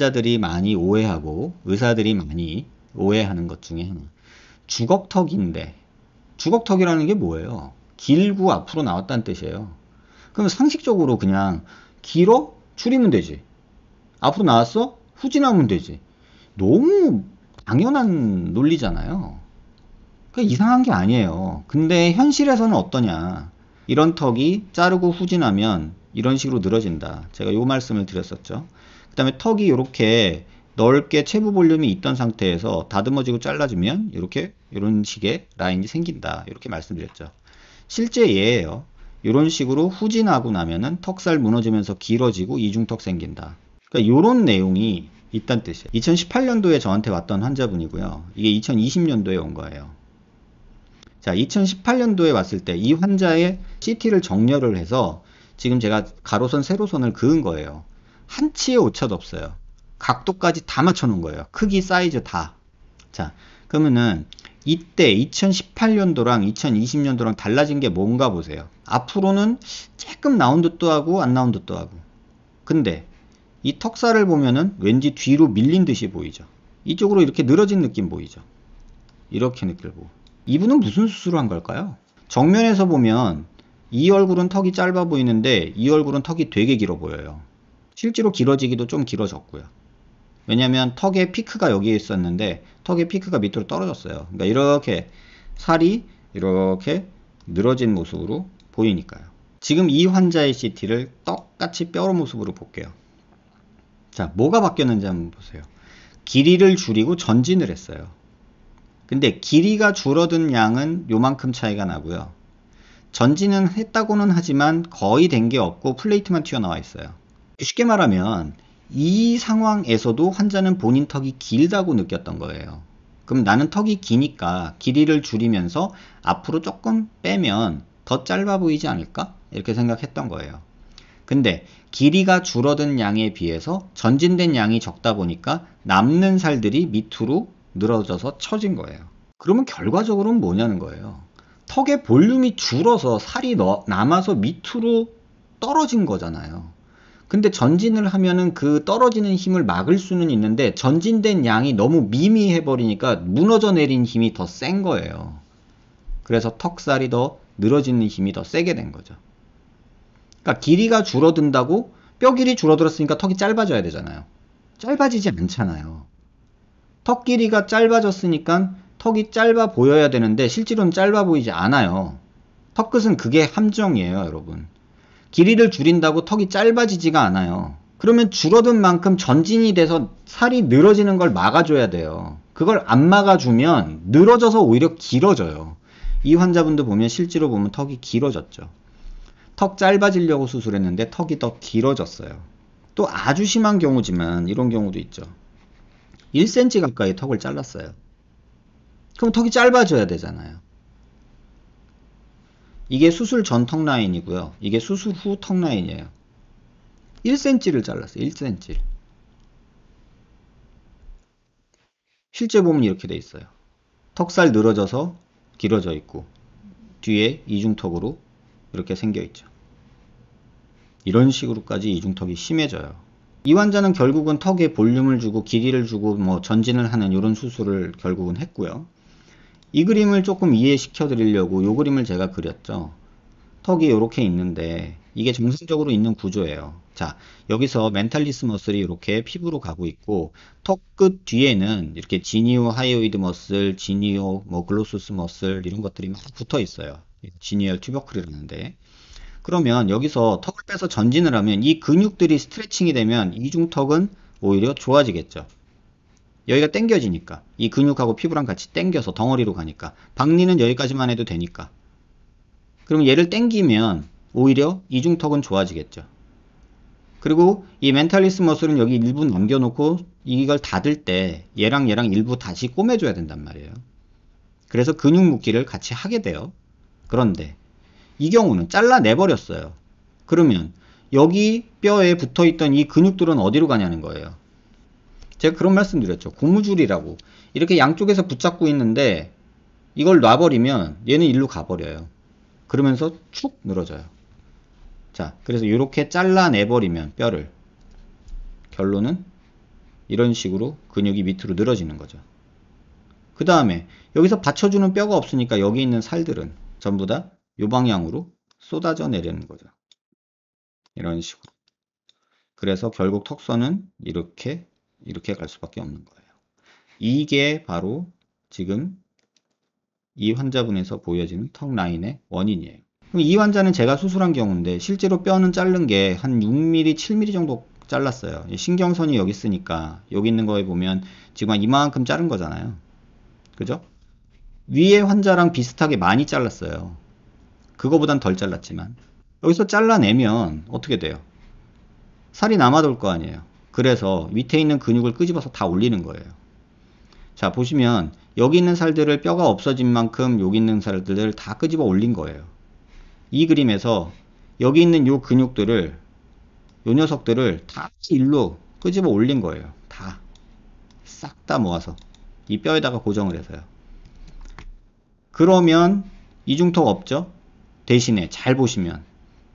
환자들이 많이 오해하고 의사들이 많이 오해하는 것 중에 하나. 주걱턱인데, 주걱턱이라는 게 뭐예요? 길고 앞으로 나왔다는 뜻이에요. 그럼 상식적으로 그냥 길어? 줄이면 되지. 앞으로 나왔어? 후진하면 되지. 너무 당연한 논리잖아요. 그러니까 이상한 게 아니에요. 근데 현실에서는 어떠냐. 이런 턱이 자르고 후진하면 이런 식으로 늘어진다. 제가 요 말씀을 드렸었죠. 그 다음에 턱이 이렇게 넓게 체부 볼륨이 있던 상태에서 다듬어지고 잘라지면 이렇게 이런 식의 라인이 생긴다. 이렇게 말씀드렸죠. 실제 예예요. 이런 식으로 후진하고 나면은 턱살 무너지면서 길어지고 이중턱 생긴다. 그러니까 이런 내용이 있다는 뜻이에요. 2018년도에 저한테 왔던 환자분이고요. 이게 2020년도에 온 거예요. 자, 2018년도에 왔을 때 이 환자의 CT를 정렬을 해서 지금 제가 가로선, 세로선을 그은 거예요. 한치의 오차도 없어요. 각도까지 다 맞춰놓은 거예요. 크기, 사이즈 다. 자, 그러면은 이때 2018년도랑 2020년도랑 달라진 게 뭔가 보세요. 앞으로는 조금 나온 듯도 하고 안 나온 듯도 하고. 근데 이 턱살을 보면은 왠지 뒤로 밀린 듯이 보이죠. 이쪽으로 이렇게 늘어진 느낌 보이죠. 이렇게 느낄 보고. 이분은 무슨 수술을 한 걸까요? 정면에서 보면 이 얼굴은 턱이 짧아 보이는데 이 얼굴은 턱이 되게 길어 보여요. 실제로 길어지기도 좀 길어졌고요. 왜냐면 턱의 피크가 여기에 있었는데 턱의 피크가 밑으로 떨어졌어요. 그러니까 이렇게 살이 이렇게 늘어진 모습으로 보이니까요. 지금 이 환자의 CT를 똑같이 뼈 모습으로 볼게요. 자, 뭐가 바뀌었는지 한번 보세요. 길이를 줄이고 전진을 했어요. 근데 길이가 줄어든 양은 요만큼 차이가 나고요. 전진은 했다고는 하지만 거의 된 게 없고 플레이트만 튀어나와 있어요. 쉽게 말하면 이 상황에서도 환자는 본인 턱이 길다고 느꼈던 거예요. 그럼 나는 턱이 기니까 길이를 줄이면서 앞으로 조금 빼면 더 짧아 보이지 않을까? 이렇게 생각했던 거예요. 근데 길이가 줄어든 양에 비해서 전진된 양이 적다 보니까 남는 살들이 밑으로 늘어져서 처진 거예요. 그러면 결과적으로는 뭐냐는 거예요. 턱의 볼륨이 줄어서 살이 남아서 밑으로 떨어진 거잖아요. 근데 전진을 하면은 그 떨어지는 힘을 막을 수는 있는데 전진된 양이 너무 미미해 버리니까 무너져 내린 힘이 더 센 거예요. 그래서 턱살이 더 늘어지는 힘이 더 세게 된 거죠. 그러니까 길이가 줄어든다고 뼈 길이 줄어들었으니까 턱이 짧아져야 되잖아요. 짧아지지 않잖아요. 턱 길이가 짧아졌으니까 턱이 짧아 보여야 되는데 실제로는 짧아 보이지 않아요. 턱 끝은 그게 함정이에요, 여러분. 길이를 줄인다고 턱이 짧아지지가 않아요. 그러면 줄어든 만큼 전진이 돼서 살이 늘어지는 걸 막아줘야 돼요. 그걸 안 막아주면 늘어져서 오히려 길어져요. 이 환자분도 보면 실제로 보면 턱이 길어졌죠. 턱 짧아지려고 수술했는데 턱이 더 길어졌어요. 또 아주 심한 경우지만 이런 경우도 있죠. 1cm 가까이 턱을 잘랐어요. 그럼 턱이 짧아져야 되잖아요. 이게 수술 전 턱 라인이고요. 이게 수술 후 턱 라인이에요. 1cm를 잘랐어요. 1cm. 실제 보면 이렇게 돼 있어요. 턱살 늘어져서 길어져 있고 뒤에 이중턱으로 이렇게 생겨 있죠. 이런 식으로까지 이중턱이 심해져요. 이 환자는 결국은 턱에 볼륨을 주고 길이를 주고 뭐 전진을 하는 이런 수술을 결국은 했고요. 이 그림을 조금 이해시켜 드리려고 이 그림을 제가 그렸죠. 턱이 이렇게 있는데 이게 정상적으로 있는 구조예요. 자, 여기서 멘탈리스 머슬이 이렇게 피부로 가고 있고 턱 끝 뒤에는 이렇게 지니오 하이오이드 머슬, 지니오 뭐 글로소스 머슬 이런 것들이 막 붙어 있어요. 지니얼 튜버클이라는데 그러면 여기서 턱을 빼서 전진을 하면 이 근육들이 스트레칭이 되면 이중턱은 오히려 좋아지겠죠. 여기가 당겨지니까 이 근육하고 피부랑 같이 당겨서 덩어리로 가니까 박리는 여기까지만 해도 되니까 그럼 얘를 당기면 오히려 이중턱은 좋아지겠죠. 그리고 이 멘탈리스 머슬은 여기 일부 남겨놓고 이걸 닫을 때 얘랑 일부 다시 꼬매줘야 된단 말이에요. 그래서 근육 묶기를 같이 하게 돼요. 그런데 이 경우는 잘라내버렸어요. 그러면 여기 뼈에 붙어있던 이 근육들은 어디로 가냐는 거예요. 제가 그런 말씀 드렸죠. 고무줄이라고. 이렇게 양쪽에서 붙잡고 있는데 이걸 놔버리면 얘는 일로 가버려요. 그러면서 축 늘어져요. 자, 그래서 이렇게 잘라내버리면 뼈를 결론은 이런 식으로 근육이 밑으로 늘어지는 거죠. 그 다음에 여기서 받쳐주는 뼈가 없으니까 여기 있는 살들은 전부 다 이 방향으로 쏟아져 내리는 거죠. 이런 식으로. 그래서 결국 턱선은 이렇게 갈 수밖에 없는 거예요. 이게 바로 지금 이 환자분에서 보여지는 턱 라인의 원인이에요. 그럼 이 환자는 제가 수술한 경우인데 실제로 뼈는 자른 게 한 6mm, 7mm 정도 잘랐어요. 신경선이 여기 있으니까 여기 있는 거에 보면 지금 한 이만큼 자른 거잖아요. 그죠? 위에 환자랑 비슷하게 많이 잘랐어요. 그거보단 덜 잘랐지만 여기서 잘라내면 어떻게 돼요? 살이 남아돌 거 아니에요. 그래서 밑에 있는 근육을 끄집어서 다 올리는 거예요. 자, 보시면 여기 있는 살들을 뼈가 없어진 만큼 여기 있는 살들을 다 끄집어 올린 거예요. 이 그림에서 여기 있는 요 근육들을, 요 녀석들을 다 일로 끄집어 올린 거예요. 다. 싹 다 모아서. 이 뼈에다가 고정을 해서요. 그러면 이중턱 없죠? 대신에 잘 보시면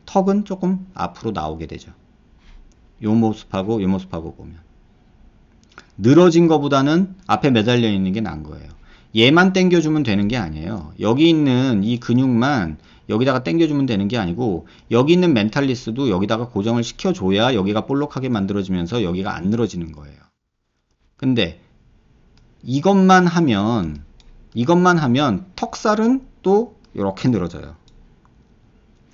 턱은 조금 앞으로 나오게 되죠. 요 모습하고 요 모습하고 보면. 늘어진 것보다는 앞에 매달려 있는 게 나은 거예요. 얘만 당겨주면 되는 게 아니에요. 여기 있는 이 근육만 여기다가 당겨주면 되는 게 아니고 여기 있는 멘탈리스도 여기다가 고정을 시켜줘야 여기가 볼록하게 만들어지면서 여기가 안 늘어지는 거예요. 근데 이것만 하면 턱살은 또 이렇게 늘어져요.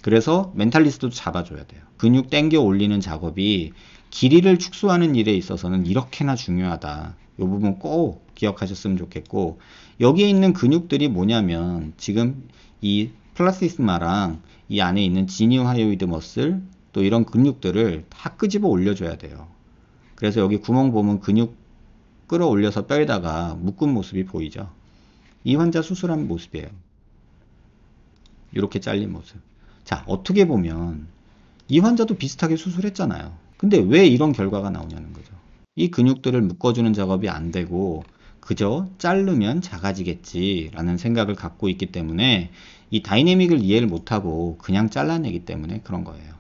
그래서 멘탈리스트도 잡아줘야 돼요. 근육 당겨 올리는 작업이 길이를 축소하는 일에 있어서는 이렇게나 중요하다. 이 부분 꼭 기억하셨으면 좋겠고, 여기에 있는 근육들이 뭐냐면 지금 이 플라티스마랑 이 안에 있는 지니하이오이드 머슬, 또 이런 근육들을 다 끄집어 올려줘야 돼요. 그래서 여기 구멍 보면 근육 끌어올려서 뼈에다가 묶은 모습이 보이죠. 이 환자 수술한 모습이에요. 이렇게 잘린 모습. 자, 어떻게 보면 이 환자도 비슷하게 수술했잖아요. 근데 왜 이런 결과가 나오냐는 거죠. 이 근육들을 묶어주는 작업이 안 되고 그저 자르면 작아지겠지 라는 생각을 갖고 있기 때문에 이 다이내믹을 이해를 못하고 그냥 잘라내기 때문에 그런 거예요.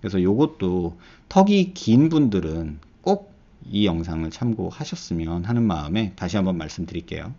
그래서 요것도 턱이 긴 분들은 꼭 이 영상을 참고하셨으면 하는 마음에 다시 한번 말씀드릴게요.